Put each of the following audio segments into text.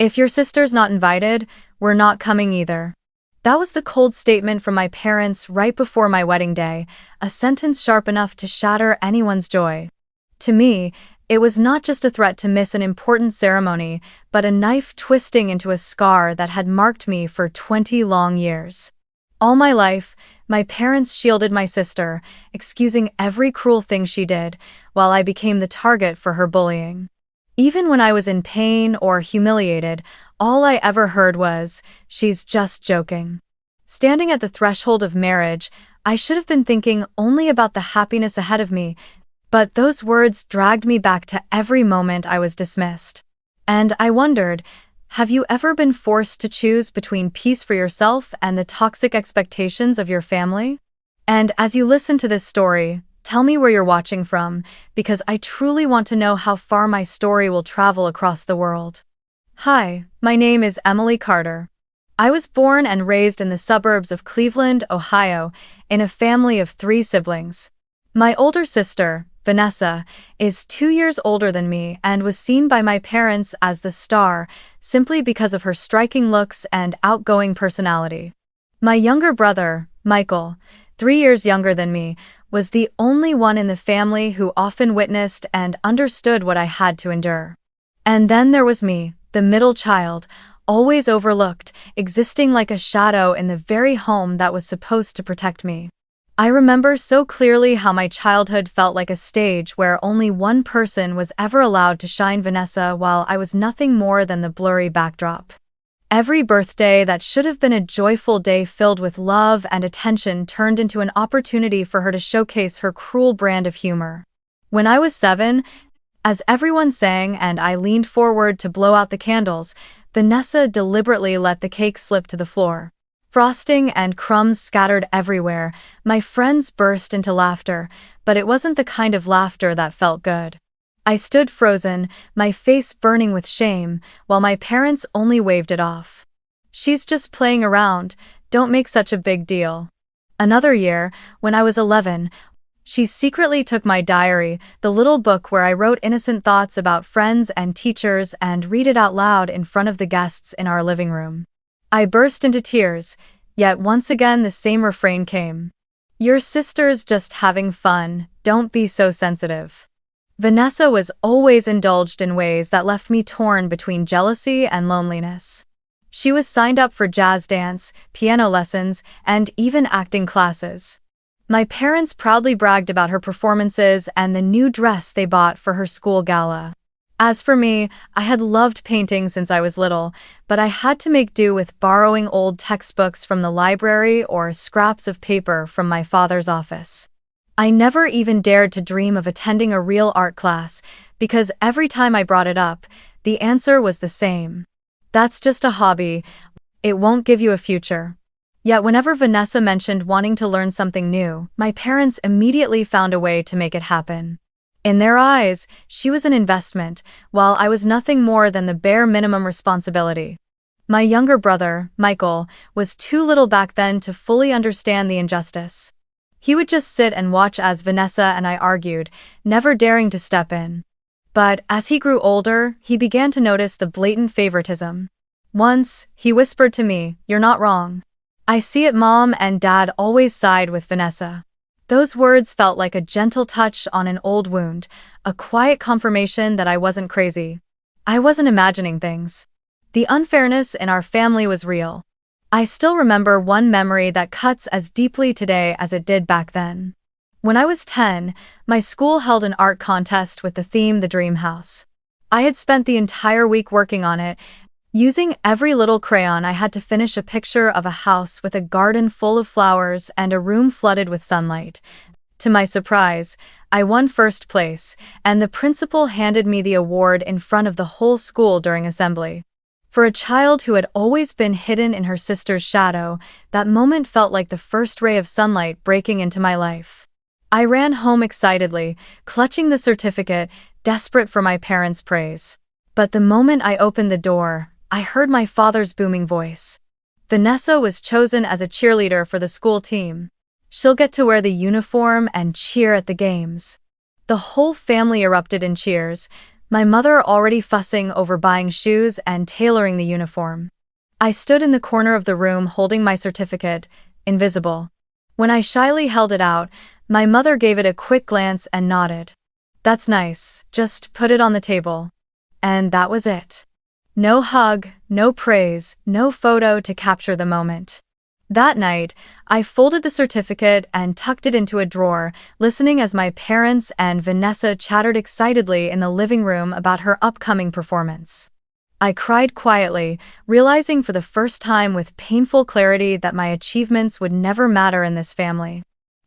If your sister's not invited, we're not coming either. That was the cold statement from my parents right before my wedding day, a sentence sharp enough to shatter anyone's joy. To me, it was not just a threat to miss an important ceremony, but a knife twisting into a scar that had marked me for 20 long years. All my life, my parents shielded my sister, excusing every cruel thing she did, while I became the target for her bullying. Even when I was in pain or humiliated, all I ever heard was, "She's just joking." Standing at the threshold of marriage, I should have been thinking only about the happiness ahead of me, but those words dragged me back to every moment I was dismissed. And I wondered, have you ever been forced to choose between peace for yourself and the toxic expectations of your family? And as you listen to this story, tell me where you're watching from, because I truly want to know how far my story will travel across the world. Hi, my name is Emily Carter. I was born and raised in the suburbs of Cleveland, Ohio, in a family of 3 siblings. My older sister, Vanessa, is 2 years older than me and was seen by my parents as the star, simply because of her striking looks and outgoing personality. My younger brother, Michael, 3 years younger than me, was the only one in the family who often witnessed and understood what I had to endure. And then there was me, the middle child, always overlooked, existing like a shadow in the very home that was supposed to protect me. I remember so clearly how my childhood felt like a stage where only one person was ever allowed to shine, Vanessa, while I was nothing more than the blurry backdrop. Every birthday that should have been a joyful day filled with love and attention turned into an opportunity for her to showcase her cruel brand of humor. When I was 7, as everyone sang and I leaned forward to blow out the candles, Vanessa deliberately let the cake slip to the floor. Frosting and crumbs scattered everywhere. My friends burst into laughter, but it wasn't the kind of laughter that felt good. I stood frozen, my face burning with shame, while my parents only waved it off. "She's just playing around, don't make such a big deal." Another year, when I was 11, she secretly took my diary, the little book where I wrote innocent thoughts about friends and teachers, and read it out loud in front of the guests in our living room. I burst into tears, yet once again the same refrain came. "Your sister's just having fun, don't be so sensitive." Vanessa was always indulged in ways that left me torn between jealousy and loneliness. She was signed up for jazz dance, piano lessons, and even acting classes. My parents proudly bragged about her performances and the new dress they bought for her school gala. As for me, I had loved painting since I was little, but I had to make do with borrowing old textbooks from the library or scraps of paper from my father's office. I never even dared to dream of attending a real art class, because every time I brought it up, the answer was the same. "That's just a hobby. It won't give you a future." Yet whenever Vanessa mentioned wanting to learn something new, my parents immediately found a way to make it happen. In their eyes, she was an investment, while I was nothing more than the bare minimum responsibility. My younger brother, Michael, was too little back then to fully understand the injustice. He would just sit and watch as Vanessa and I argued, never daring to step in. But as he grew older, he began to notice the blatant favoritism. Once, he whispered to me, "You're not wrong. I see it, Mom and Dad always side with Vanessa." Those words felt like a gentle touch on an old wound, a quiet confirmation that I wasn't crazy. I wasn't imagining things. The unfairness in our family was real. I still remember one memory that cuts as deeply today as it did back then. When I was 10, my school held an art contest with the theme The Dream House. I had spent the entire week working on it. Using every little crayon, I had to finish a picture of a house with a garden full of flowers and a room flooded with sunlight. To my surprise, I won first place, and the principal handed me the award in front of the whole school during assembly. For a child who had always been hidden in her sister's shadow, that moment felt like the first ray of sunlight breaking into my life. I ran home excitedly, clutching the certificate, desperate for my parents' praise. But the moment I opened the door, I heard my father's booming voice. "Vanessa was chosen as a cheerleader for the school team. She'll get to wear the uniform and cheer at the games." The whole family erupted in cheers. my mother already fussing over buying shoes and tailoring the uniform. I stood in the corner of the room holding my certificate, invisible. When I shyly held it out, my mother gave it a quick glance and nodded. "That's nice, just put it on the table." And that was it. No hug, no praise, no photo to capture the moment. That night, I folded the certificate and tucked it into a drawer, listening as my parents and Vanessa chattered excitedly in the living room about her upcoming performance. I cried quietly, realizing for the first time with painful clarity that my achievements would never matter in this family.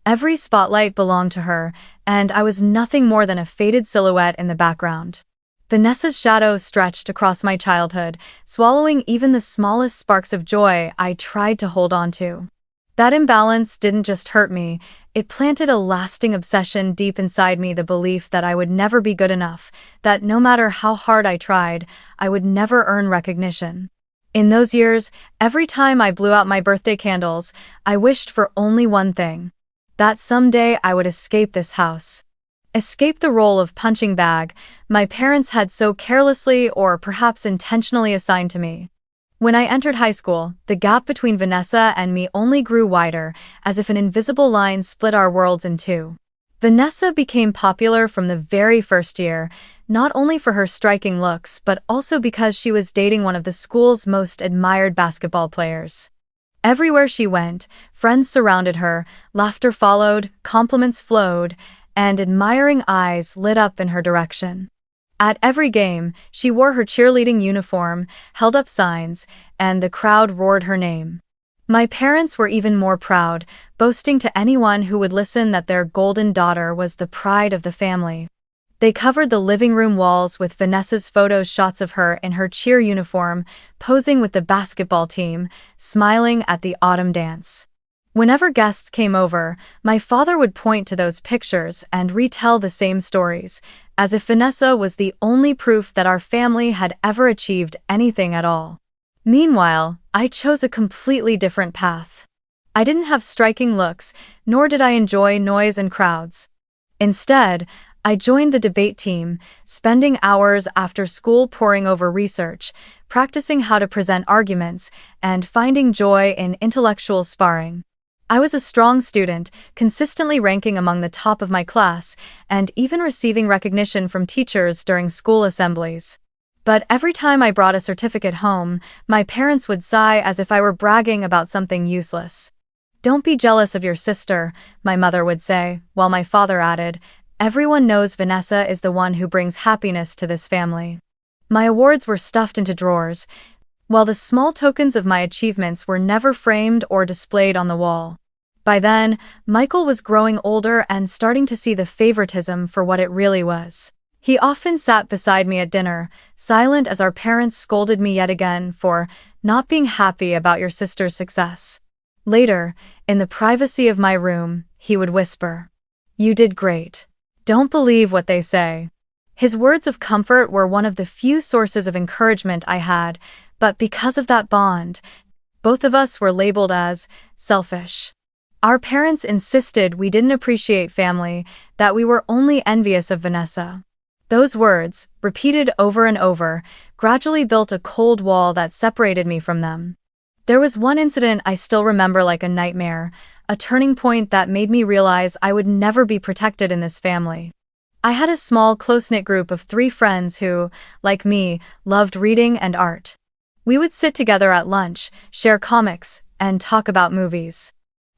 Every spotlight belonged to her, and I was nothing more than a faded silhouette in the background. Vanessa's shadow stretched across my childhood, swallowing even the smallest sparks of joy I tried to hold on to. That imbalance didn't just hurt me, it planted a lasting obsession deep inside me, the belief that I would never be good enough, that no matter how hard I tried, I would never earn recognition. In those years, every time I blew out my birthday candles, I wished for only one thing: that someday I would escape this house. Escape the role of punching bag my parents had so carelessly or perhaps intentionally assigned to me. When I entered high school, the gap between Vanessa and me only grew wider, as if an invisible line split our worlds in two. Vanessa became popular from the very first year, not only for her striking looks but also because she was dating one of the school's most admired basketball players. Everywhere she went, friends surrounded her, laughter followed, compliments flowed, and admiring eyes lit up in her direction. At every game, she wore her cheerleading uniform, held up signs, and the crowd roared her name. My parents were even more proud, boasting to anyone who would listen that their golden daughter was the pride of the family. They covered the living room walls with Vanessa's photos, shots of her in her cheer uniform, posing with the basketball team, smiling at the autumn dance. Whenever guests came over, my father would point to those pictures and retell the same stories, as if Vanessa was the only proof that our family had ever achieved anything at all. Meanwhile, I chose a completely different path. I didn't have striking looks, nor did I enjoy noise and crowds. Instead, I joined the debate team, spending hours after school poring over research, practicing how to present arguments, and finding joy in intellectual sparring. I was a strong student, consistently ranking among the top of my class, and even receiving recognition from teachers during school assemblies. But every time I brought a certificate home, my parents would sigh as if I were bragging about something useless. "Don't be jealous of your sister," my mother would say, while my father added, "Everyone knows Vanessa is the one who brings happiness to this family." My awards were stuffed into drawers, while the small tokens of my achievements were never framed or displayed on the wall. By then, Michael was growing older and starting to see the favoritism for what it really was. He often sat beside me at dinner, silent as our parents scolded me yet again for not being happy about your sister's success. Later, in the privacy of my room, he would whisper, "You did great. Don't believe what they say." His words of comfort were one of the few sources of encouragement I had, but because of that bond, both of us were labeled as selfish. Our parents insisted we didn't appreciate family, that we were only envious of Vanessa. Those words, repeated over and over, gradually built a cold wall that separated me from them. There was one incident I still remember like a nightmare, a turning point that made me realize I would never be protected in this family. I had a small, close-knit group of 3 friends who, like me, loved reading and art. We would sit together at lunch, share comics, and talk about movies.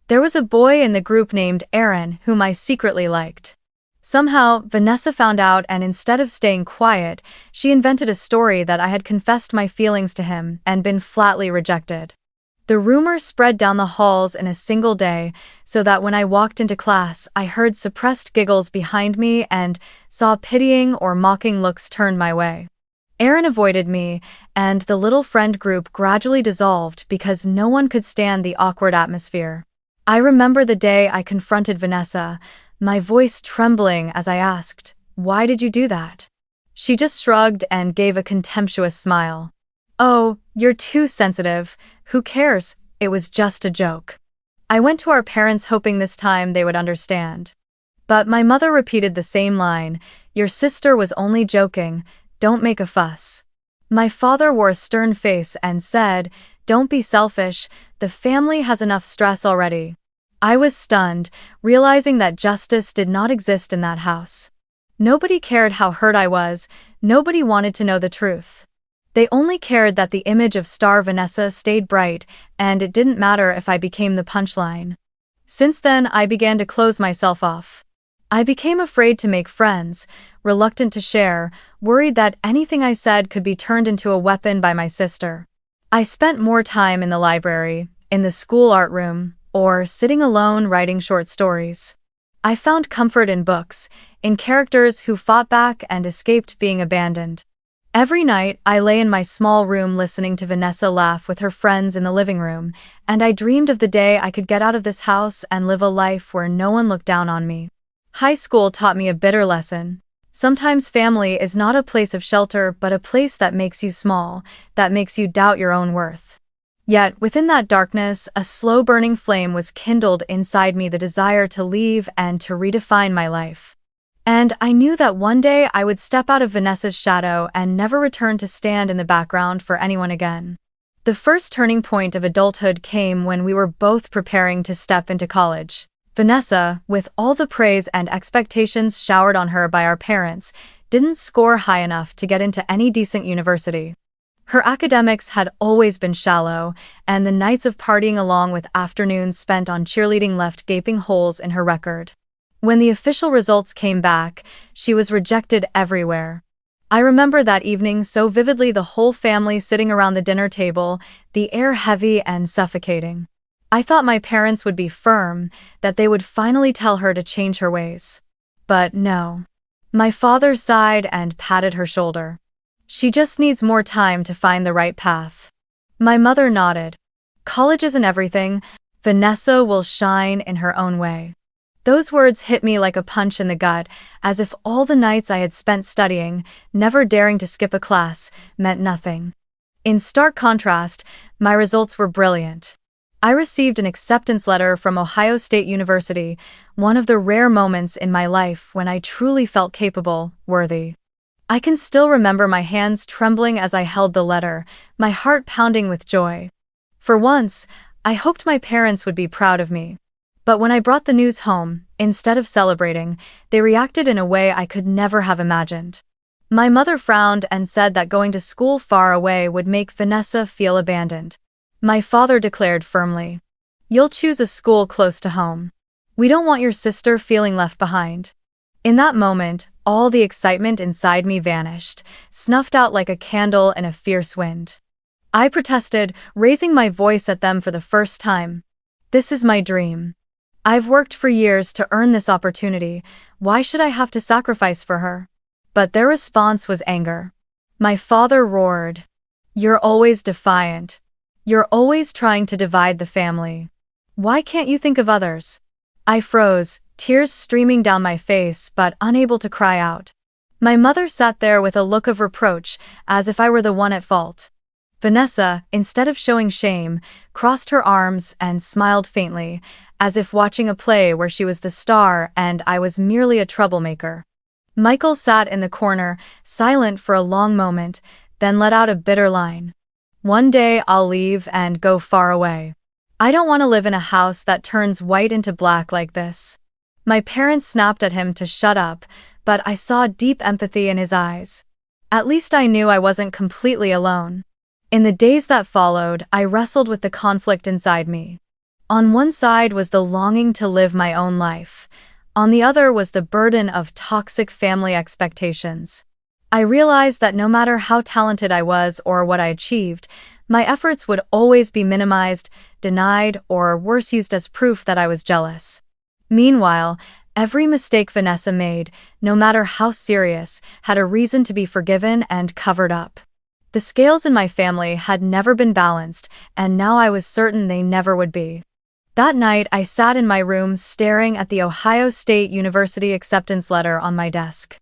There was a boy in the group named Aaron whom I secretly liked. Somehow, Vanessa found out, and instead of staying quiet, she invented a story that I had confessed my feelings to him and been flatly rejected. The rumor spread down the halls in a single day, so that when I walked into class, I heard suppressed giggles behind me and saw pitying or mocking looks turned my way. Aaron avoided me, and the little friend group gradually dissolved because no one could stand the awkward atmosphere. I remember the day I confronted Vanessa, my voice trembling as I asked, "Why did you do that?" She just shrugged and gave a contemptuous smile. "Oh, you're too sensitive. Who cares? It was just a joke." I went to our parents hoping this time they would understand. But my mother repeated the same line, Your sister was only joking, don't make a fuss. My father wore a stern face and said, don't be selfish, the family has enough stress already. I was stunned, realizing that justice did not exist in that house. Nobody cared how hurt I was, nobody wanted to know the truth. They only cared that the image of star Vanessa stayed bright, and it didn't matter if I became the punchline. Since then, I began to close myself off. I became afraid to make friends, reluctant to share, worried that anything I said could be turned into a weapon by my sister. I spent more time in the library, in the school art room, or sitting alone writing short stories. I found comfort in books, in characters who fought back and escaped being abandoned. Every night, I lay in my small room listening to Vanessa laugh with her friends in the living room, and I dreamed of the day I could get out of this house and live a life where no one looked down on me. High school taught me a bitter lesson. Sometimes family is not a place of shelter but a place that makes you small, that makes you doubt your own worth. Yet, within that darkness, a slow-burning flame was kindled inside me, the desire to leave and to redefine my life. And I knew that one day I would step out of Vanessa's shadow and never return to stand in the background for anyone again. The first turning point of adulthood came when we were both preparing to step into college. Vanessa, with all the praise and expectations showered on her by our parents, didn't score high enough to get into any decent university. Her academics had always been shallow, and the nights of partying along with afternoons spent on cheerleading left gaping holes in her record. When the official results came back, she was rejected everywhere. I remember that evening so vividly, the whole family sitting around the dinner table, the air heavy and suffocating. I thought my parents would be firm, that they would finally tell her to change her ways. But no. My father sighed and patted her shoulder. She just needs more time to find the right path. My mother nodded. College isn't everything. Vanessa will shine in her own way. Those words hit me like a punch in the gut, as if all the nights I had spent studying, never daring to skip a class, meant nothing. In stark contrast, my results were brilliant. I received an acceptance letter from Ohio State University, one of the rare moments in my life when I truly felt capable, worthy. I can still remember my hands trembling as I held the letter, my heart pounding with joy. For once, I hoped my parents would be proud of me. But when I brought the news home, instead of celebrating, they reacted in a way I could never have imagined. My mother frowned and said that going to school far away would make Vanessa feel abandoned. My father declared firmly, "You'll choose a school close to home. We don't want your sister feeling left behind." In that moment, all the excitement inside me vanished, snuffed out like a candle in a fierce wind. I protested, raising my voice at them for the first time. This is my dream. I've worked for years to earn this opportunity. Why should I have to sacrifice for her? But their response was anger. My father roared, "You're always defiant. You're always trying to divide the family. Why can't you think of others?" I froze, tears streaming down my face but unable to cry out. My mother sat there with a look of reproach, as if I were the one at fault. Vanessa, instead of showing shame, crossed her arms and smiled faintly, as if watching a play where she was the star and I was merely a troublemaker. Michael sat in the corner, silent for a long moment, then let out a bitter line. "One day I'll leave and go far away. I don't want to live in a house that turns white into black like this." My parents snapped at him to shut up, but I saw deep empathy in his eyes. At least I knew I wasn't completely alone. In the days that followed, I wrestled with the conflict inside me. On one side was the longing to live my own life. On the other was the burden of toxic family expectations. I realized that no matter how talented I was or what I achieved, my efforts would always be minimized, denied, or worse, used as proof that I was jealous. Meanwhile, every mistake Vanessa made, no matter how serious, had a reason to be forgiven and covered up. The scales in my family had never been balanced, and now I was certain they never would be. That night, I sat in my room staring at the Ohio State University acceptance letter on my desk.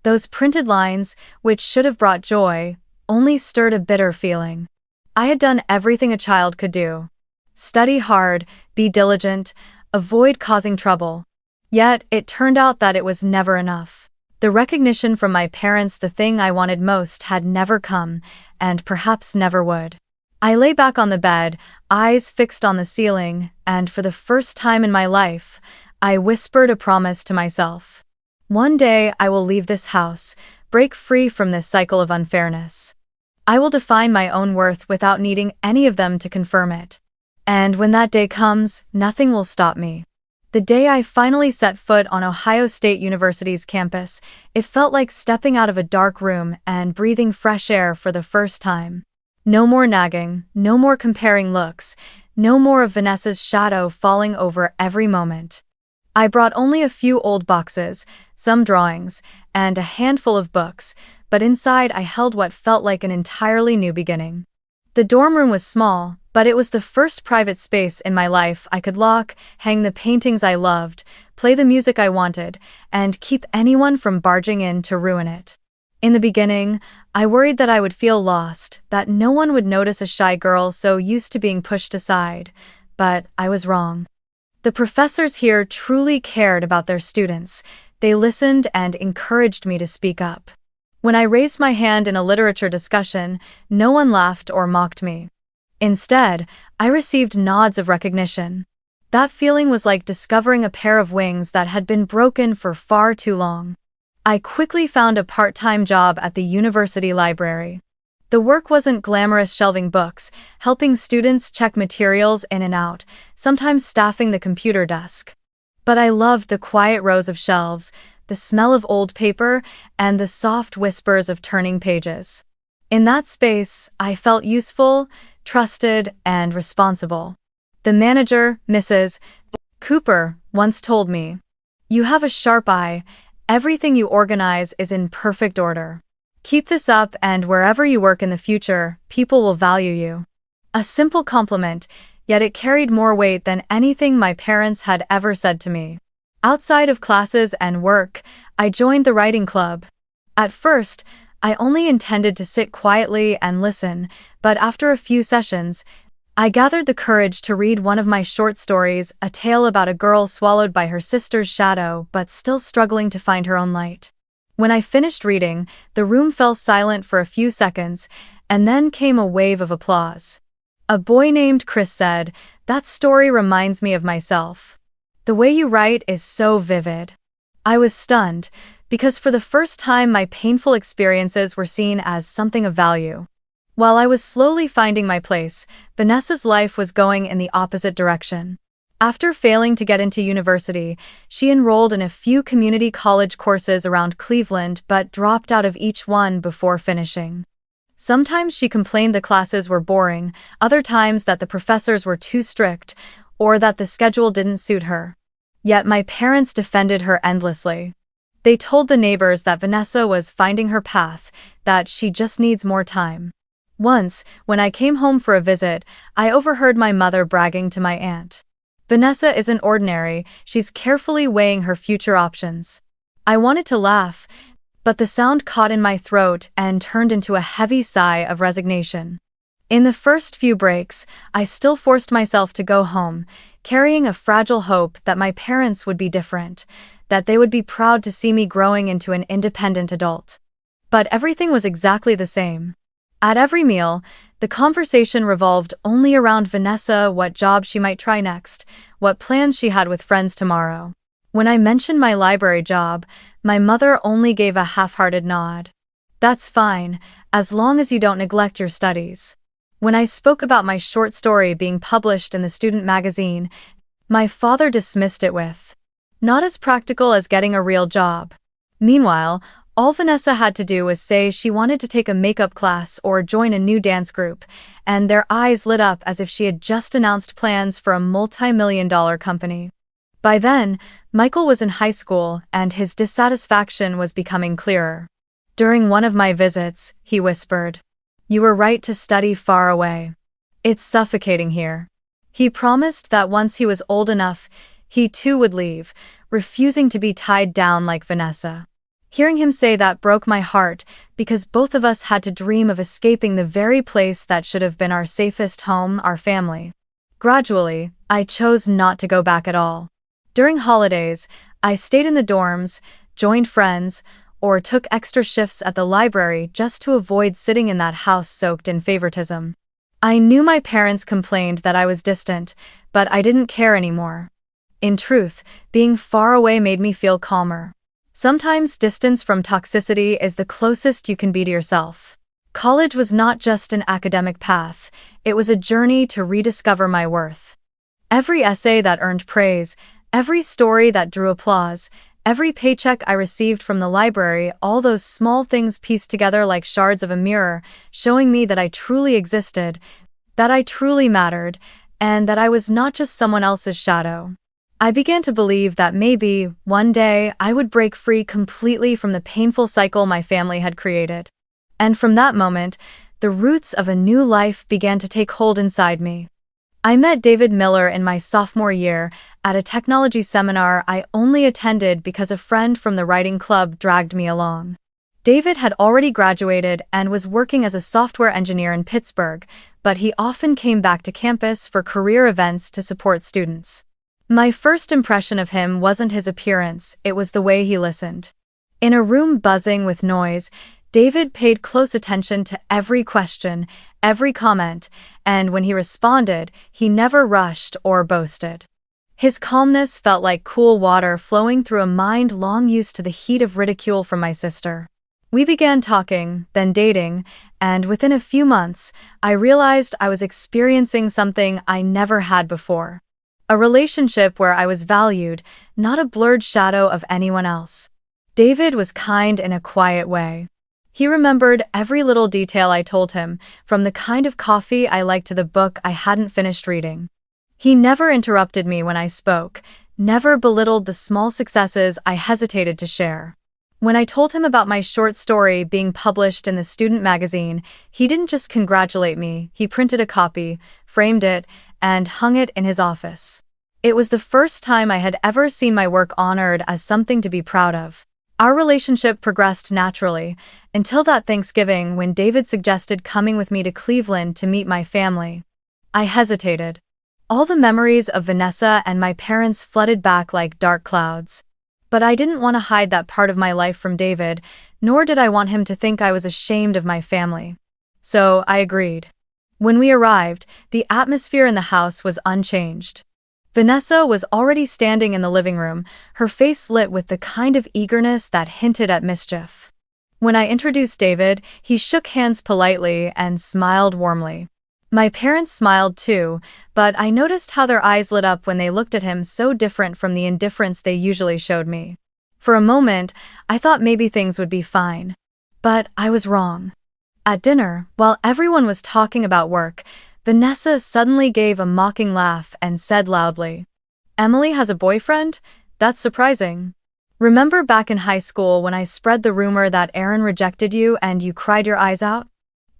Those printed lines, which should have brought joy, only stirred a bitter feeling. I had done everything a child could do. Study hard, be diligent, avoid causing trouble. Yet, it turned out that it was never enough. The recognition from my parents, the thing I wanted most, had never come, and perhaps never would. I lay back on the bed, eyes fixed on the ceiling, and for the first time in my life, I whispered a promise to myself. One day I will leave this house, break free from this cycle of unfairness. I will define my own worth without needing any of them to confirm it. And when that day comes, nothing will stop me. The day I finally set foot on Ohio State University's campus, it felt like stepping out of a dark room and breathing fresh air for the first time. No more nagging, no more comparing looks, no more of Vanessa's shadow falling over every moment. I brought only a few old boxes, some drawings, and a handful of books, but inside I held what felt like an entirely new beginning. The dorm room was small, but it was the first private space in my life I could lock, hang the paintings I loved, play the music I wanted, and keep anyone from barging in to ruin it. In the beginning, I worried that I would feel lost, that no one would notice a shy girl so used to being pushed aside, but I was wrong. The professors here truly cared about their students. They listened and encouraged me to speak up. When I raised my hand in a literature discussion, no one laughed or mocked me. Instead, I received nods of recognition. That feeling was like discovering a pair of wings that had been broken for far too long. I quickly found a part-time job at the university library. The work wasn't glamorous, shelving books, helping students check materials in and out, sometimes staffing the computer desk. But I loved the quiet rows of shelves, the smell of old paper, and the soft whispers of turning pages. In that space, I felt useful, trusted, and responsible. The manager, Mrs. Cooper, once told me, "You have a sharp eye. Everything you organize is in perfect order. Keep this up, and wherever you work in the future, people will value you." A simple compliment, yet it carried more weight than anything my parents had ever said to me. Outside of classes and work, I joined the writing club. At first, I only intended to sit quietly and listen, but after a few sessions, I gathered the courage to read one of my short stories, a tale about a girl swallowed by her sister's shadow but still struggling to find her own light. When I finished reading, the room fell silent for a few seconds, and then came a wave of applause. A boy named Chris said, "That story reminds me of myself. The way you write is so vivid." I was stunned, because for the first time my painful experiences were seen as something of value. While I was slowly finding my place, Vanessa's life was going in the opposite direction. After failing to get into university, she enrolled in a few community college courses around Cleveland but dropped out of each one before finishing. Sometimes she complained the classes were boring, other times that the professors were too strict, or that the schedule didn't suit her. Yet my parents defended her endlessly. They told the neighbors that Vanessa was finding her path, that she just needs more time. Once, when I came home for a visit, I overheard my mother bragging to my aunt. "Vanessa isn't ordinary, she's carefully weighing her future options." I wanted to laugh, but the sound caught in my throat and turned into a heavy sigh of resignation. In the first few breaks, I still forced myself to go home, carrying a fragile hope that my parents would be different, that they would be proud to see me growing into an independent adult. But everything was exactly the same. At every meal, the conversation revolved only around Vanessa, what job she might try next, what plans she had with friends tomorrow. When I mentioned my library job, my mother only gave a half-hearted nod. "That's fine, as long as you don't neglect your studies." When I spoke about my short story being published in the student magazine, my father dismissed it with, "Not as practical as getting a real job." Meanwhile, all Vanessa had to do was say she wanted to take a makeup class or join a new dance group, and their eyes lit up as if she had just announced plans for a multi-million-dollar company. By then, Michael was in high school, and his dissatisfaction was becoming clearer. During one of my visits, he whispered, "You were right to study far away. It's suffocating here." He promised that once he was old enough, he too would leave, refusing to be tied down like Vanessa. Hearing him say that broke my heart, because both of us had to dream of escaping the very place that should have been our safest home, our family. Gradually, I chose not to go back at all. During holidays, I stayed in the dorms, joined friends, or took extra shifts at the library just to avoid sitting in that house soaked in favoritism. I knew my parents complained that I was distant, but I didn't care anymore. In truth, being far away made me feel calmer. Sometimes distance from toxicity is the closest you can be to yourself. College was not just an academic path, it was a journey to rediscover my worth. Every essay that earned praise, every story that drew applause, every paycheck I received from the library, all those small things pieced together like shards of a mirror, showing me that I truly existed, that I truly mattered, and that I was not just someone else's shadow. I began to believe that maybe, one day, I would break free completely from the painful cycle my family had created. And from that moment, the roots of a new life began to take hold inside me. I met David Miller in my sophomore year at a technology seminar I only attended because a friend from the writing club dragged me along. David had already graduated and was working as a software engineer in Pittsburgh, but he often came back to campus for career events to support students. My first impression of him wasn't his appearance, it was the way he listened. In a room buzzing with noise, David paid close attention to every question, every comment, and when he responded, he never rushed or boasted. His calmness felt like cool water flowing through a mind long used to the heat of ridicule from my sister. We began talking, then dating, and within a few months, I realized I was experiencing something I never had before. A relationship where I was valued, not a blurred shadow of anyone else. David was kind in a quiet way. He remembered every little detail I told him, from the kind of coffee I liked to the book I hadn't finished reading. He never interrupted me when I spoke, never belittled the small successes I hesitated to share. When I told him about my short story being published in the student magazine, he didn't just congratulate me, he printed a copy, framed it, and hung it in his office. It was the first time I had ever seen my work honored as something to be proud of. Our relationship progressed naturally, until that Thanksgiving when David suggested coming with me to Cleveland to meet my family. I hesitated. All the memories of Vanessa and my parents flooded back like dark clouds. But I didn't want to hide that part of my life from David, nor did I want him to think I was ashamed of my family. So I agreed. When we arrived, the atmosphere in the house was unchanged. Vanessa was already standing in the living room, her face lit with the kind of eagerness that hinted at mischief. When I introduced David, he shook hands politely and smiled warmly. My parents smiled too, but I noticed how their eyes lit up when they looked at him, so different from the indifference they usually showed me. For a moment, I thought maybe things would be fine. But I was wrong. At dinner, while everyone was talking about work, Vanessa suddenly gave a mocking laugh and said loudly, "Emily has a boyfriend? That's surprising. Remember back in high school when I spread the rumor that Aaron rejected you and you cried your eyes out?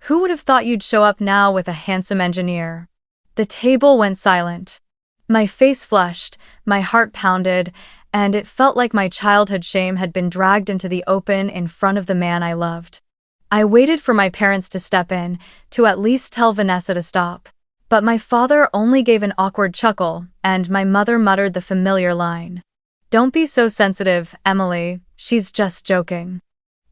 Who would have thought you'd show up now with a handsome engineer?" The table went silent. My face flushed, my heart pounded, and it felt like my childhood shame had been dragged into the open in front of the man I loved. I waited for my parents to step in, to at least tell Vanessa to stop. But my father only gave an awkward chuckle, and my mother muttered the familiar line, "Don't be so sensitive, Emily, she's just joking."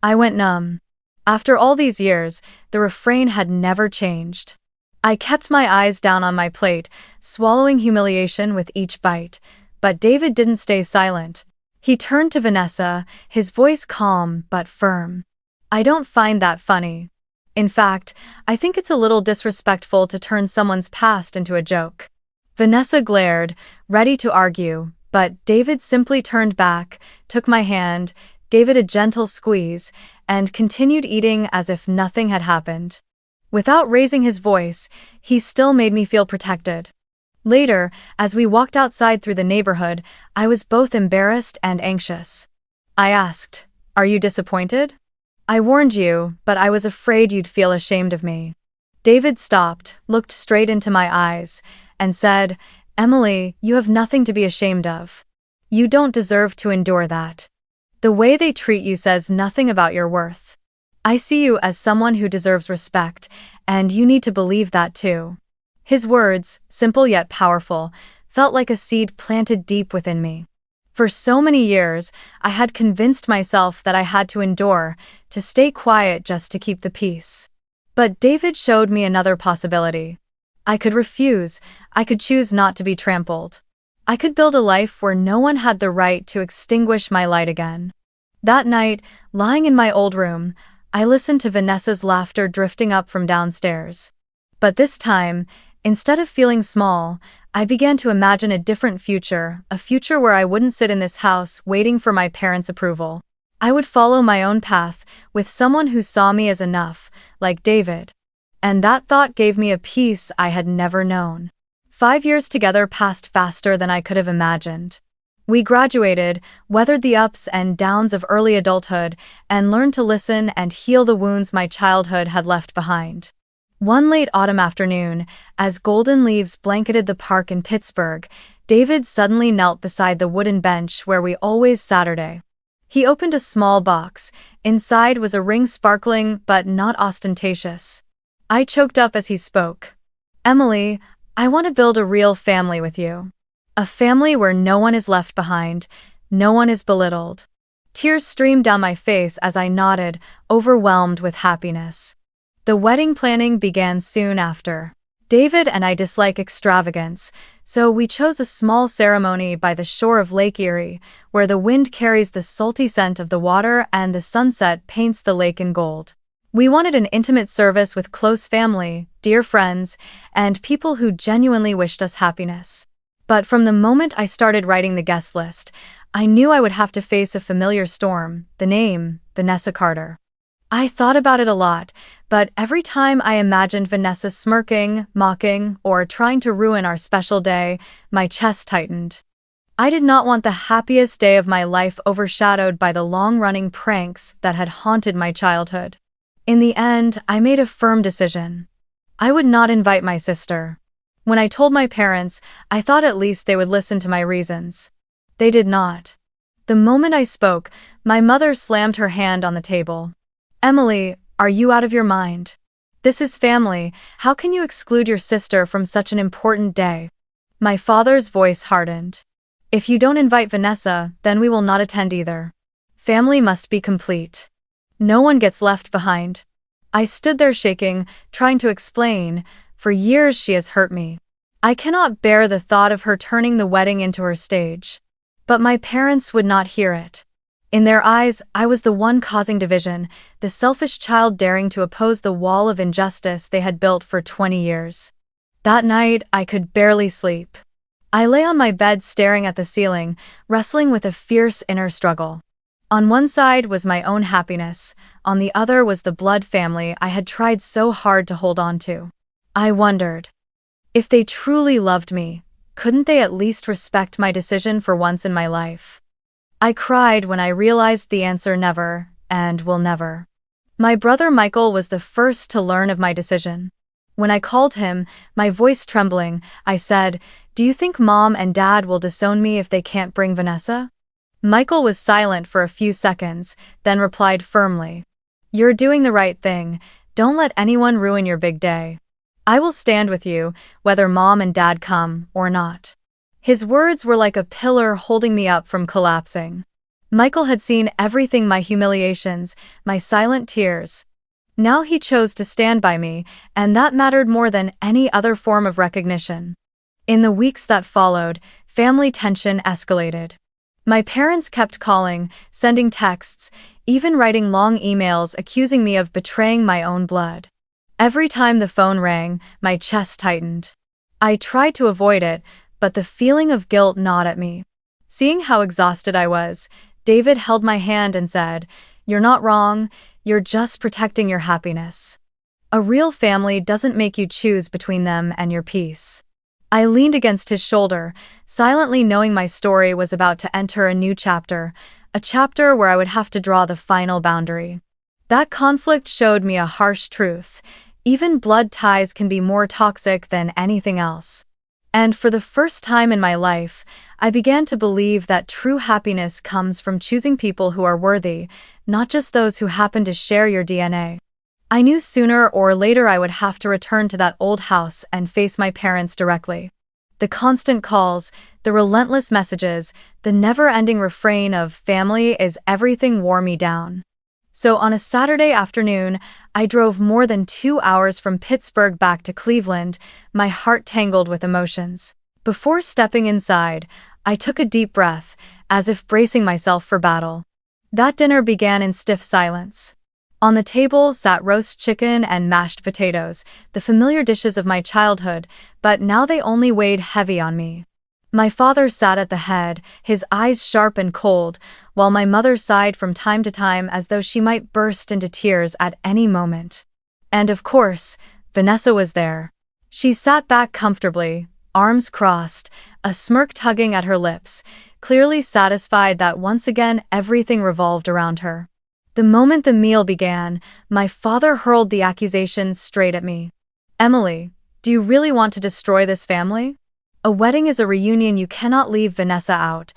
I went numb. After all these years, the refrain had never changed. I kept my eyes down on my plate, swallowing humiliation with each bite. But David didn't stay silent. He turned to Vanessa, his voice calm but firm. "I don't find that funny. In fact, I think it's a little disrespectful to turn someone's past into a joke." Vanessa glared, ready to argue, but David simply turned back, took my hand, gave it a gentle squeeze, and continued eating as if nothing had happened. Without raising his voice, he still made me feel protected. Later, as we walked outside through the neighborhood, I was both embarrassed and anxious. I asked, "Are you disappointed? I warned you, but I was afraid you'd feel ashamed of me." David stopped, looked straight into my eyes, and said, "Emily, you have nothing to be ashamed of. You don't deserve to endure that. The way they treat you says nothing about your worth. I see you as someone who deserves respect, and you need to believe that too." His words, simple yet powerful, felt like a seed planted deep within me. For so many years, I had convinced myself that I had to endure, to stay quiet just to keep the peace. But David showed me another possibility. I could refuse, I could choose not to be trampled. I could build a life where no one had the right to extinguish my light again. That night, lying in my old room, I listened to Vanessa's laughter drifting up from downstairs. But this time, instead of feeling small, I began to imagine a different future, a future where I wouldn't sit in this house waiting for my parents' approval. I would follow my own path, with someone who saw me as enough, like David. And that thought gave me a peace I had never known. 5 years together passed faster than I could have imagined. We graduated, weathered the ups and downs of early adulthood, and learned to listen and heal the wounds my childhood had left behind. One late autumn afternoon, as golden leaves blanketed the park in Pittsburgh, David suddenly knelt beside the wooden bench where we always Saturday. He opened a small box. Inside was a ring sparkling but not ostentatious. I choked up as he spoke. "Emily, I want to build a real family with you. A family where no one is left behind, no one is belittled." Tears streamed down my face as I nodded, overwhelmed with happiness. The wedding planning began soon after. David and I dislike extravagance, so we chose a small ceremony by the shore of Lake Erie, where the wind carries the salty scent of the water and the sunset paints the lake in gold. We wanted an intimate service with close family, dear friends, and people who genuinely wished us happiness. But from the moment I started writing the guest list, I knew I would have to face a familiar storm, the name, Vanessa Carter. I thought about it a lot, but every time I imagined Vanessa smirking, mocking, or trying to ruin our special day, my chest tightened. I did not want the happiest day of my life overshadowed by the long-running pranks that had haunted my childhood. In the end, I made a firm decision. I would not invite my sister. When I told my parents, I thought at least they would listen to my reasons. They did not. The moment I spoke, my mother slammed her hand on the table. "Emily, are you out of your mind? This is family. How can you exclude your sister from such an important day?" My father's voice hardened. "If you don't invite Vanessa, then we will not attend either. Family must be complete. No one gets left behind." I stood there shaking, trying to explain. For years she has hurt me. I cannot bear the thought of her turning the wedding into her stage. But my parents would not hear it. In their eyes, I was the one causing division, the selfish child daring to oppose the wall of injustice they had built for 20 years. That night, I could barely sleep. I lay on my bed staring at the ceiling, wrestling with a fierce inner struggle. On one side was my own happiness, on the other was the blood family I had tried so hard to hold on to. I wondered, if they truly loved me, couldn't they at least respect my decision for once in my life? I cried when I realized the answer never, and will never. My brother Michael was the first to learn of my decision. When I called him, my voice trembling, I said, "Do you think Mom and Dad will disown me if they can't bring Vanessa?" Michael was silent for a few seconds, then replied firmly, "You're doing the right thing. Don't let anyone ruin your big day. I will stand with you, whether Mom and Dad come or not." His words were like a pillar holding me up from collapsing. Michael had seen everything, my humiliations, my silent tears. Now he chose to stand by me, and that mattered more than any other form of recognition. In the weeks that followed, family tension escalated. My parents kept calling, sending texts, even writing long emails accusing me of betraying my own blood. Every time the phone rang, my chest tightened. I tried to avoid it, but the feeling of guilt gnawed at me. Seeing how exhausted I was, David held my hand and said, "You're not wrong, you're just protecting your happiness. A real family doesn't make you choose between them and your peace." I leaned against his shoulder, silently knowing my story was about to enter a new chapter, a chapter where I would have to draw the final boundary. That conflict showed me a harsh truth. Even blood ties can be more toxic than anything else. And for the first time in my life, I began to believe that true happiness comes from choosing people who are worthy, not just those who happen to share your DNA. I knew sooner or later I would have to return to that old house and face my parents directly. The constant calls, the relentless messages, the never-ending refrain of "family is everything" wore me down. So on a Saturday afternoon, I drove more than 2 hours from Pittsburgh back to Cleveland, my heart tangled with emotions. Before stepping inside, I took a deep breath, as if bracing myself for battle. That dinner began in stiff silence. On the table sat roast chicken and mashed potatoes, the familiar dishes of my childhood, but now they only weighed heavy on me. My father sat at the head, his eyes sharp and cold, while my mother sighed from time to time as though she might burst into tears at any moment. And of course, Vanessa was there. She sat back comfortably, arms crossed, a smirk tugging at her lips, clearly satisfied that once again everything revolved around her. The moment the meal began, my father hurled the accusations straight at me. "Emily, do you really want to destroy this family? A wedding is a reunion, you cannot leave Vanessa out.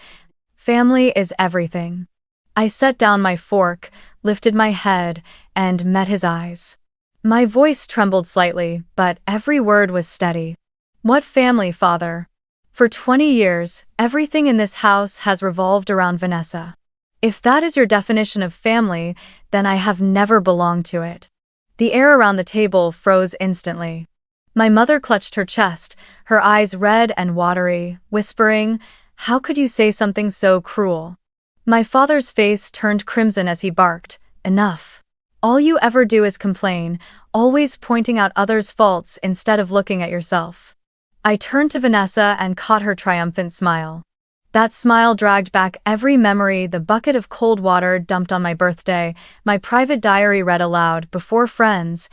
Family is everything." I set down my fork, lifted my head, and met his eyes. My voice trembled slightly, but every word was steady. "What family, father? For 20 years, everything in this house has revolved around Vanessa. If that is your definition of family, then I have never belonged to it." The air around the table froze instantly. My mother clutched her chest, her eyes red and watery, whispering, "How could you say something so cruel?" My father's face turned crimson as he barked, "Enough. All you ever do is complain, always pointing out others' faults instead of looking at yourself." I turned to Vanessa and caught her triumphant smile. That smile dragged back every memory: the bucket of cold water dumped on my birthday, my private diary read aloud before friends,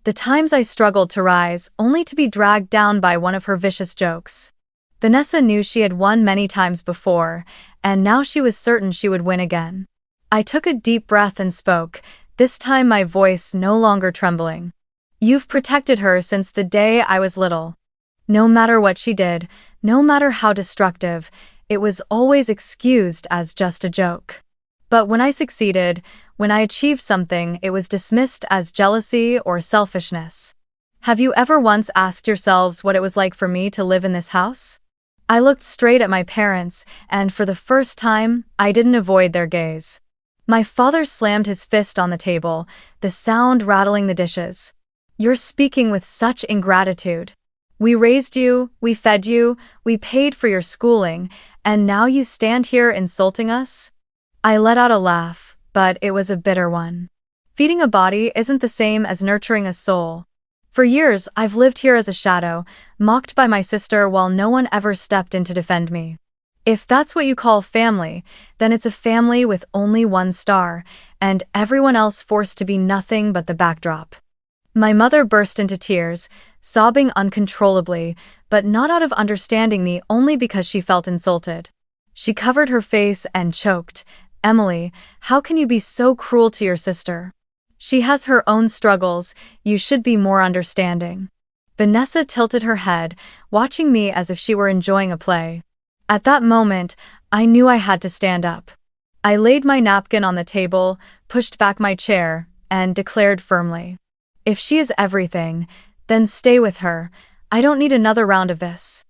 the times I struggled to rise only to be dragged down by one of her vicious jokes. Vanessa knew she had won many times before, and now she was certain she would win again. I took a deep breath and spoke, this time my voice no longer trembling. "You've protected her since the day I was little. No matter what she did, no matter how destructive, it was always excused as just a joke. But when I succeeded, when I achieved something, it was dismissed as jealousy or selfishness. Have you ever once asked yourselves what it was like for me to live in this house?" I looked straight at my parents, and for the first time, I didn't avoid their gaze. My father slammed his fist on the table, the sound rattling the dishes. "You're speaking with such ingratitude. We raised you, we fed you, we paid for your schooling, and now you stand here insulting us?" I let out a laugh, but it was a bitter one. Feeding a body isn't the same as nurturing a soul. For years, I've lived here as a shadow, mocked by my sister while no one ever stepped in to defend me. If that's what you call family, then it's a family with only one star, and everyone else forced to be nothing but the backdrop. My mother burst into tears, sobbing uncontrollably, but not out of understanding me, only because she felt insulted. She covered her face and choked, "Emily, how can you be so cruel to your sister? She has her own struggles, you should be more understanding." Vanessa tilted her head, watching me as if she were enjoying a play. At that moment, I knew I had to stand up. I laid my napkin on the table, pushed back my chair, and declared firmly, "If she is everything, then stay with her. I don't need another round of this.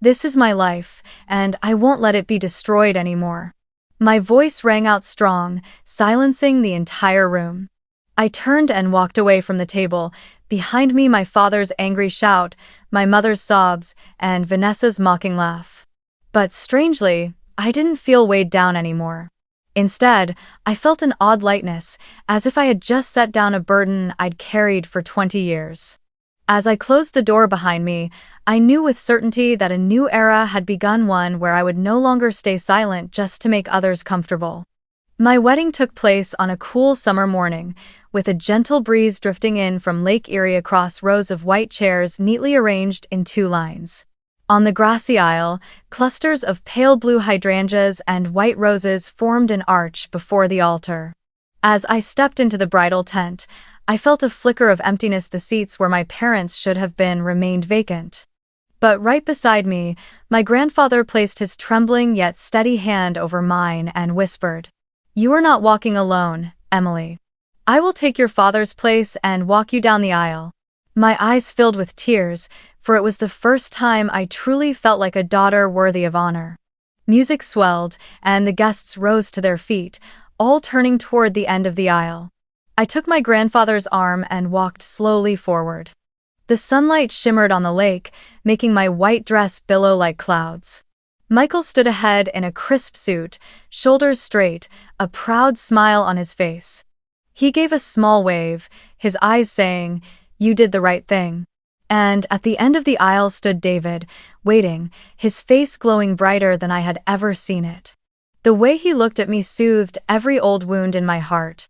This is my life, and I won't let it be destroyed anymore." My voice rang out strong, silencing the entire room. I turned and walked away from the table, behind me my father's angry shout, my mother's sobs, and Vanessa's mocking laugh. But strangely, I didn't feel weighed down anymore. Instead, I felt an odd lightness, as if I had just set down a burden I'd carried for 20 years. As I closed the door behind me, I knew with certainty that a new era had begun, one where I would no longer stay silent just to make others comfortable. My wedding took place on a cool summer morning, with a gentle breeze drifting in from Lake Erie across rows of white chairs neatly arranged in 2 lines. On the grassy aisle, clusters of pale blue hydrangeas and white roses formed an arch before the altar. As I stepped into the bridal tent, I felt a flicker of emptiness. The seats where my parents should have been remained vacant. But right beside me, my grandfather placed his trembling yet steady hand over mine and whispered, "You are not walking alone, Emily. I will take your father's place and walk you down the aisle." My eyes filled with tears, for it was the first time I truly felt like a daughter worthy of honor. Music swelled, and the guests rose to their feet, all turning toward the end of the aisle. I took my grandfather's arm and walked slowly forward. The sunlight shimmered on the lake, making my white dress billow like clouds. Michael stood ahead in a crisp suit, shoulders straight, a proud smile on his face. He gave a small wave, his eyes saying, "You did the right thing." And at the end of the aisle stood David, waiting, his face glowing brighter than I had ever seen it. The way he looked at me soothed every old wound in my heart.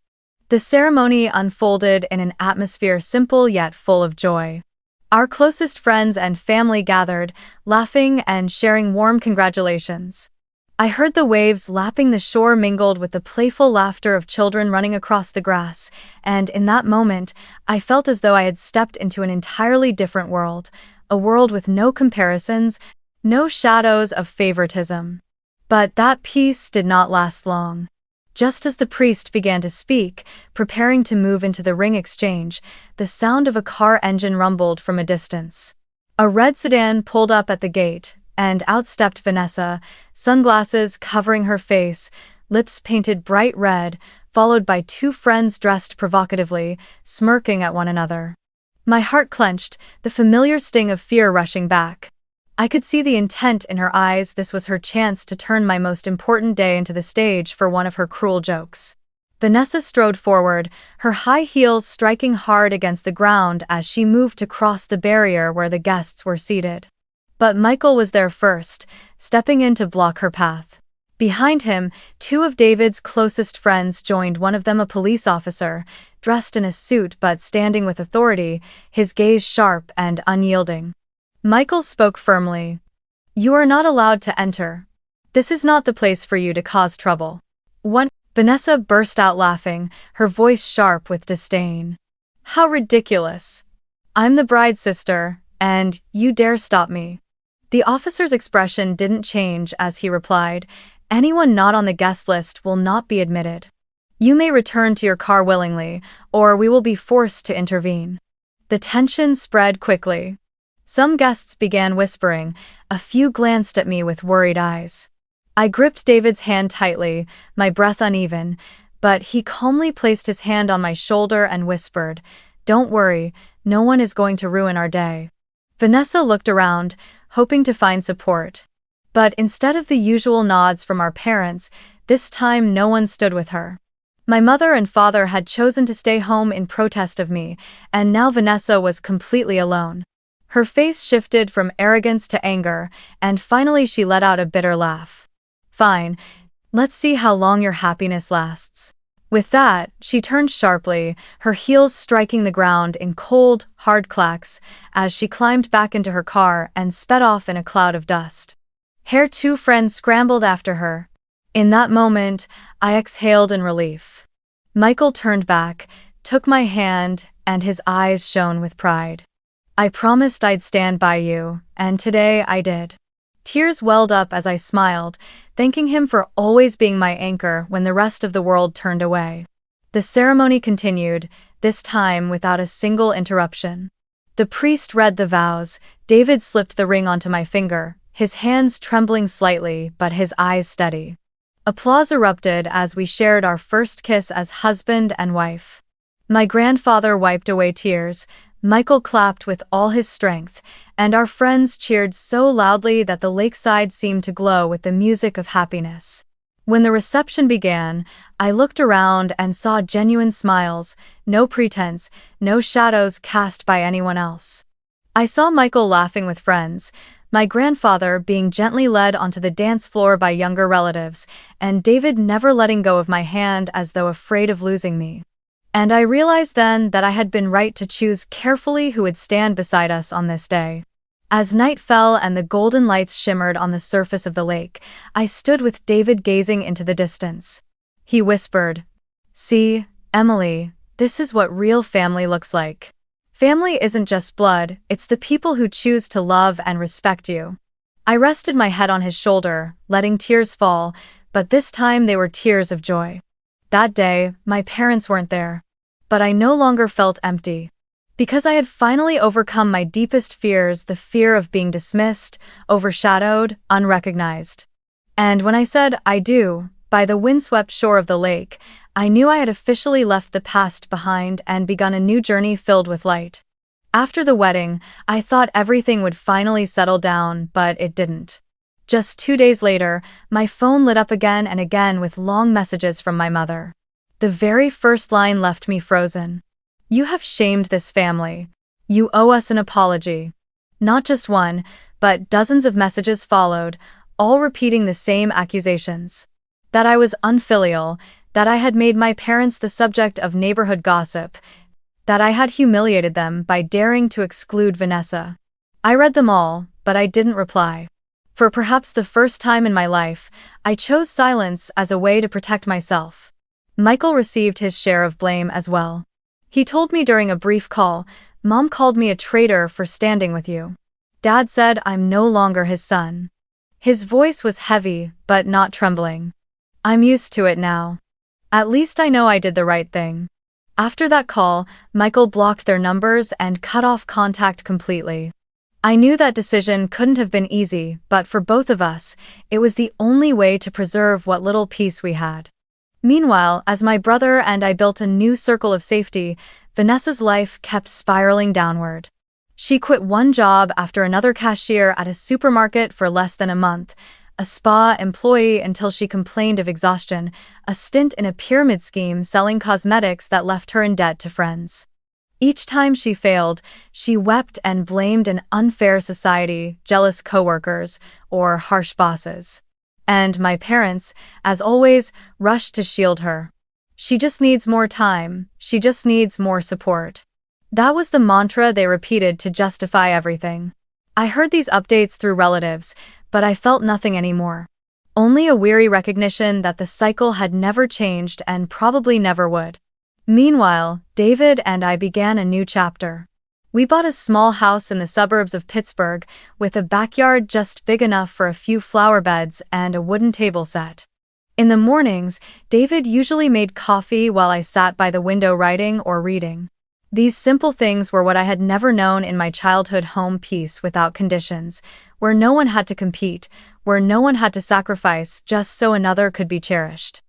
The ceremony unfolded in an atmosphere simple yet full of joy. Our closest friends and family gathered, laughing and sharing warm congratulations. I heard the waves lapping the shore mingled with the playful laughter of children running across the grass, and in that moment, I felt as though I had stepped into an entirely different world, a world with no comparisons, no shadows of favoritism. But that peace did not last long. Just as the priest began to speak, preparing to move into the ring exchange, the sound of a car engine rumbled from a distance. A red sedan pulled up at the gate, and out stepped Vanessa, sunglasses covering her face, lips painted bright red, followed by two friends dressed provocatively, smirking at one another. My heart clenched, the familiar sting of fear rushing back. I could see the intent in her eyes. This was her chance to turn my most important day into the stage for one of her cruel jokes. Vanessa strode forward, her high heels striking hard against the ground as she moved to cross the barrier where the guests were seated. But Michael was there first, stepping in to block her path. Behind him, two of David's closest friends joined, one of them a police officer, dressed in a suit but standing with authority, his gaze sharp and unyielding. Michael spoke firmly. "You are not allowed to enter. This is not the place for you to cause trouble." Vanessa burst out laughing, her voice sharp with disdain. "How ridiculous! I'm the bride's sister, and you dare stop me." The officer's expression didn't change as he replied, "Anyone not on the guest list will not be admitted. You may return to your car willingly, or we will be forced to intervene." The tension spread quickly. Some guests began whispering, a few glanced at me with worried eyes. I gripped David's hand tightly, my breath uneven, but he calmly placed his hand on my shoulder and whispered, "Don't worry, no one is going to ruin our day." Vanessa looked around, hoping to find support. But instead of the usual nods from our parents, this time no one stood with her. My mother and father had chosen to stay home in protest of me, and now Vanessa was completely alone. Her face shifted from arrogance to anger, and finally she let out a bitter laugh. "Fine, let's see how long your happiness lasts." With that, she turned sharply, her heels striking the ground in cold, hard clacks, as she climbed back into her car and sped off in a cloud of dust. Her two friends scrambled after her. In that moment, I exhaled in relief. Michael turned back, took my hand, and his eyes shone with pride. "I promised I'd stand by you, and today I did." Tears welled up as I smiled, thanking him for always being my anchor when the rest of the world turned away. The ceremony continued, this time without a single interruption. The priest read the vows, David slipped the ring onto my finger, his hands trembling slightly but his eyes steady. Applause erupted as we shared our first kiss as husband and wife. My grandfather wiped away tears, Michael clapped with all his strength, and our friends cheered so loudly that the lakeside seemed to glow with the music of happiness. When the reception began, I looked around and saw genuine smiles, no pretense, no shadows cast by anyone else. I saw Michael laughing with friends, my grandfather being gently led onto the dance floor by younger relatives, and David never letting go of my hand as though afraid of losing me. And I realized then that I had been right to choose carefully who would stand beside us on this day. As night fell and the golden lights shimmered on the surface of the lake, I stood with David gazing into the distance. He whispered, "See, Emily, this is what real family looks like. Family isn't just blood, it's the people who choose to love and respect you." I rested my head on his shoulder, letting tears fall, but this time they were tears of joy. That day, my parents weren't there. But I no longer felt empty. Because I had finally overcome my deepest fears, the fear of being dismissed, overshadowed, unrecognized. And when I said, "I do," by the windswept shore of the lake, I knew I had officially left the past behind and begun a new journey filled with light. After the wedding, I thought everything would finally settle down, but it didn't. Just 2 days later, my phone lit up again and again with long messages from my mother. The very first line left me frozen. "You have shamed this family. You owe us an apology." Not just one, but dozens of messages followed, all repeating the same accusations. That I was unfilial, that I had made my parents the subject of neighborhood gossip, that I had humiliated them by daring to exclude Vanessa. I read them all, but I didn't reply. For perhaps the first time in my life, I chose silence as a way to protect myself. Michael received his share of blame as well. He told me during a brief call, "Mom called me a traitor for standing with you. Dad said I'm no longer his son." His voice was heavy, but not trembling. "I'm used to it now. At least I know I did the right thing." After that call, Michael blocked their numbers and cut off contact completely. I knew that decision couldn't have been easy, but for both of us, it was the only way to preserve what little peace we had. Meanwhile, as my brother and I built a new circle of safety, Vanessa's life kept spiraling downward. She quit one job after another, cashier at a supermarket for less than a month, a spa employee until she complained of exhaustion, a stint in a pyramid scheme selling cosmetics that left her in debt to friends. Each time she failed, she wept and blamed an unfair society, jealous coworkers, or harsh bosses. And my parents, as always, rushed to shield her. "She just needs more time, she just needs more support." That was the mantra they repeated to justify everything. I heard these updates through relatives, but I felt nothing anymore. Only a weary recognition that the cycle had never changed and probably never would. Meanwhile, David and I began a new chapter. We bought a small house in the suburbs of Pittsburgh, with a backyard just big enough for a few flower beds and a wooden table set. In the mornings, David usually made coffee while I sat by the window writing or reading. These simple things were what I had never known in my childhood home: peace without conditions, where no one had to compete, where no one had to sacrifice just so another could be cherished.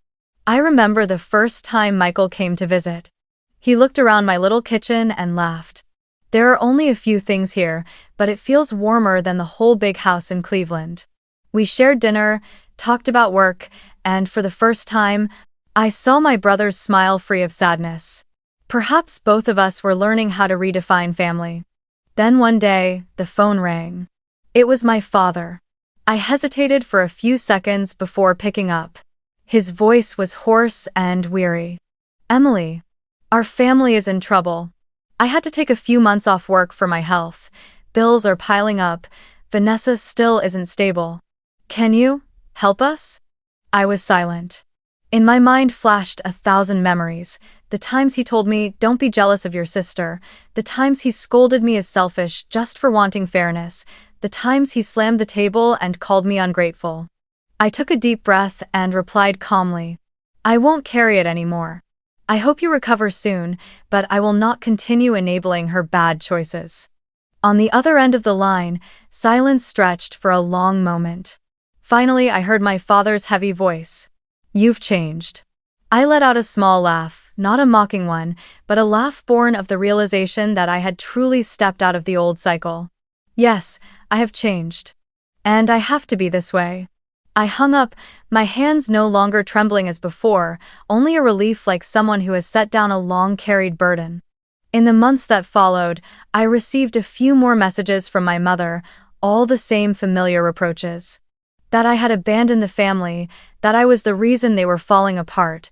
I remember the first time Michael came to visit. He looked around my little kitchen and laughed. "There are only a few things here, but it feels warmer than the whole big house in Cleveland." We shared dinner, talked about work, and for the first time, I saw my brother's smile free of sadness. Perhaps both of us were learning how to redefine family. Then one day, the phone rang. It was my father. I hesitated for a few seconds before picking up. His voice was hoarse and weary. "Emily, our family is in trouble. I had to take a few months off work for my health. Bills are piling up. Vanessa still isn't stable. Can you help us?" I was silent. In my mind flashed 1,000 memories. The times he told me, "Don't be jealous of your sister." The times he scolded me as selfish just for wanting fairness. The times he slammed the table and called me ungrateful. I took a deep breath and replied calmly, "I won't carry it anymore. I hope you recover soon, but I will not continue enabling her bad choices." On the other end of the line, silence stretched for a long moment. Finally, I heard my father's heavy voice. "You've changed." I let out a small laugh, not a mocking one, but a laugh born of the realization that I had truly stepped out of the old cycle. "Yes, I have changed. And I have to be this way." I hung up, my hands no longer trembling as before, only a relief like someone who has set down a long-carried burden. In the months that followed, I received a few more messages from my mother, all the same familiar reproaches. That I had abandoned the family, that I was the reason they were falling apart.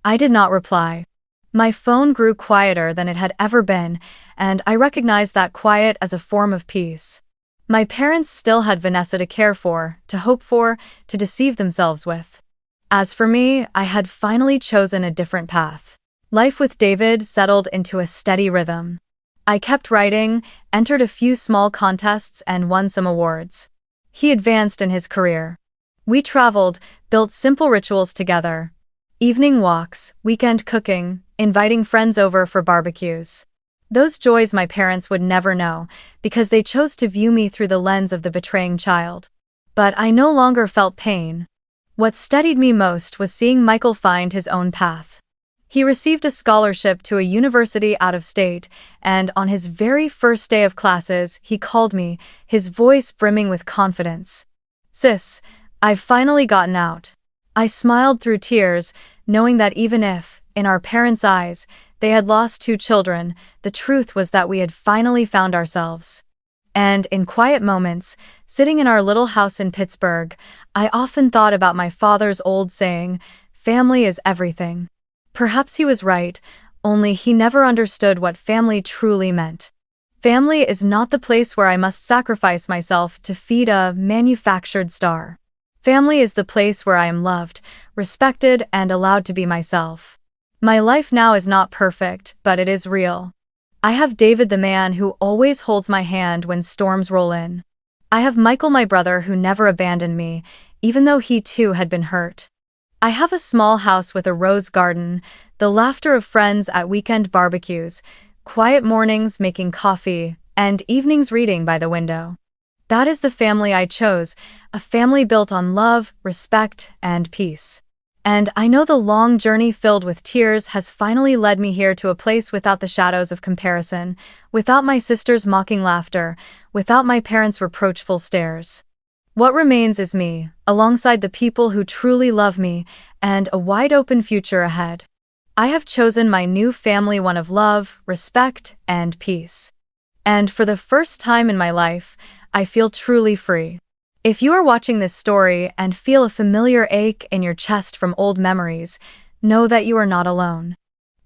I did not reply. My phone grew quieter than it had ever been, and I recognized that quiet as a form of peace. My parents still had Vanessa to care for, to hope for, to deceive themselves with. As for me, I had finally chosen a different path. Life with David settled into a steady rhythm. I kept writing, entered a few small contests, and won some awards. He advanced in his career. We traveled, built simple rituals together. Evening walks, weekend cooking, inviting friends over for barbecues. Those joys my parents would never know, because they chose to view me through the lens of the betraying child. But I no longer felt pain. What steadied me most was seeing Michael find his own path. He received a scholarship to a university out of state, and on his very first day of classes, he called me, his voice brimming with confidence. "Sis, I've finally gotten out." I smiled through tears, knowing that even if, in our parents' eyes, they had lost 2 children, the truth was that we had finally found ourselves. And in quiet moments, sitting in our little house in Pittsburgh, I often thought about my father's old saying, "Family is everything." Perhaps he was right, only he never understood what family truly meant. Family is not the place where I must sacrifice myself to feed a manufactured star. Family is the place where I am loved, respected, and allowed to be myself. My life now is not perfect, but it is real. I have David, the man who always holds my hand when storms roll in. I have Michael, my brother, who never abandoned me, even though he too had been hurt. I have a small house with a rose garden, the laughter of friends at weekend barbecues, quiet mornings making coffee, and evenings reading by the window. That is the family I chose, a family built on love, respect, and peace. And I know the long journey filled with tears has finally led me here to a place without the shadows of comparison, without my sister's mocking laughter, without my parents' reproachful stares. What remains is me, alongside the people who truly love me, and a wide-open future ahead. I have chosen my new family, one of love, respect, and peace. And for the first time in my life, I feel truly free. If you are watching this story and feel a familiar ache in your chest from old memories, know that you are not alone.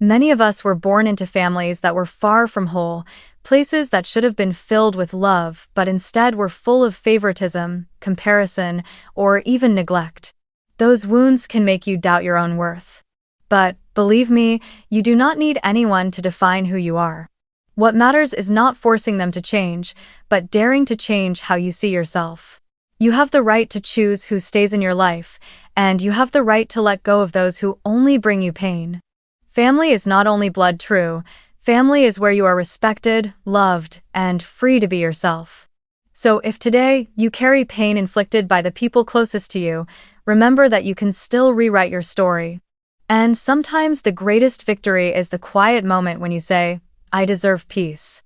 Many of us were born into families that were far from whole, places that should have been filled with love but instead were full of favoritism, comparison, or even neglect. Those wounds can make you doubt your own worth. But, believe me, you do not need anyone to define who you are. What matters is not forcing them to change, but daring to change how you see yourself. You have the right to choose who stays in your life, and you have the right to let go of those who only bring you pain. Family is not only blood true, family is where you are respected, loved, and free to be yourself. So if today you carry pain inflicted by the people closest to you, remember that you can still rewrite your story. And sometimes the greatest victory is the quiet moment when you say, "I deserve peace."